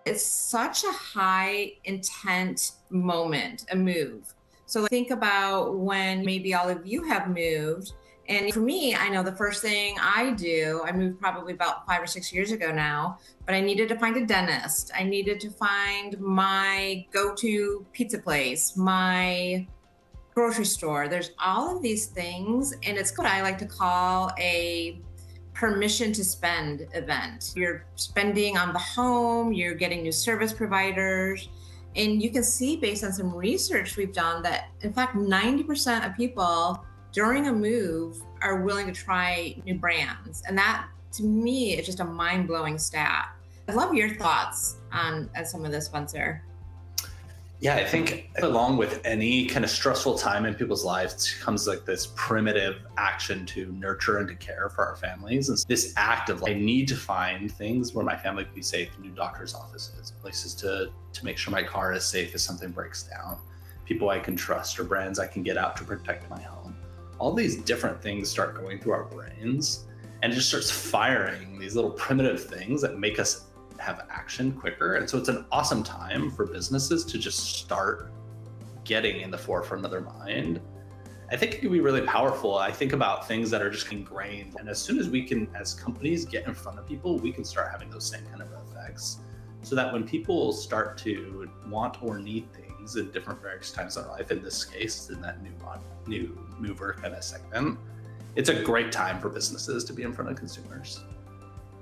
It's such a high intent moment, a move. So think about when maybe all of you have moved. And for me, I know the first thing I do, I moved probably about 5 or 6 years ago now, but I needed to find a dentist. I needed to find my go-to pizza place, my grocery store. There's all of these things, and it's what I like to call a permission to spend event. You're spending on the home, you're getting new service providers, and you can see based on some research we've done that, in fact, 90% of people during a move are willing to try new brands. And that, to me, is just a mind blowing stat. I love your thoughts on some of this, Spencer. Yeah, I think along with any kind of stressful time in people's lives comes like this primitive action to nurture and to care for our families. And this act of I need to find things where my family can be safe, new doctor's offices, places to make sure my car is safe if something breaks down, people I can trust or brands I can get out to protect my home. All these different things start going through our brains and it just starts firing these little primitive things that make us have action quicker. And so it's an awesome time for businesses to just start getting in the forefront of their mind. I think it can be really powerful. I think about things that are just ingrained. And as soon as we can, as companies, get in front of people, we can start having those same kind of effects. So that when people start to want or need things in different various times of their life, in this case, in that new mover kind of segment, it's a great time for businesses to be in front of consumers.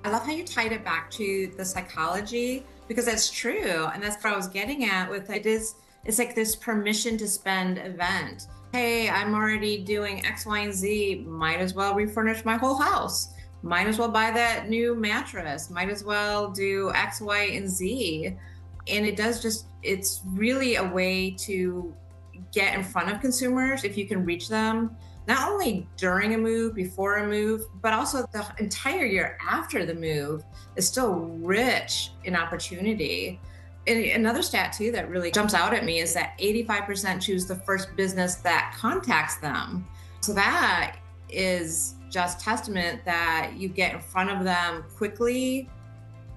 I love how you tied it back to the psychology, because that's true. And that's what I was getting at with it's like this permission to spend event. Hey, I'm already doing X, Y, and Z. Might as well refurnish my whole house. Might as well buy that new mattress. Might as well do X, Y, and Z. And it's really a way to get in front of consumers if you can reach them, not only during a move, before a move, but also the entire year after the move is still rich in opportunity. And another stat too that really jumps out at me is that 85% choose the first business that contacts them. So that is just testament that you get in front of them quickly,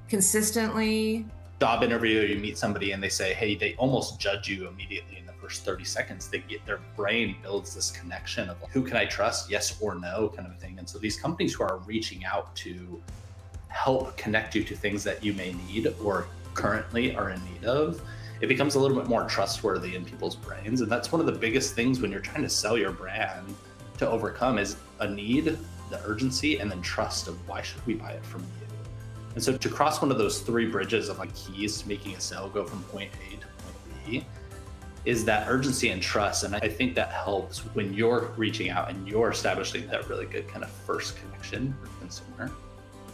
consistently. Job interview, you meet somebody and they say, hey, they almost judge you immediately in the first 30 seconds. Their brain builds this connection of who can I trust, yes or no kind of thing. And so these companies who are reaching out to help connect you to things that you may need or currently are in need of, it becomes a little bit more trustworthy in people's brains. And that's one of the biggest things when you're trying to sell your brand to overcome is a need, the urgency, and then trust of why should we buy it from you? And so to cross one of those three bridges of like keys to making a sale go from point A to point B is that urgency and trust. And I think that helps when you're reaching out and you're establishing that really good kind of first connection with the consumer.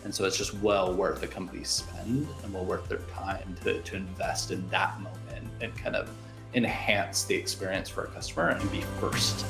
And so it's just well worth the company's spend and well worth their time to invest in that moment and kind of enhance the experience for a customer and be first.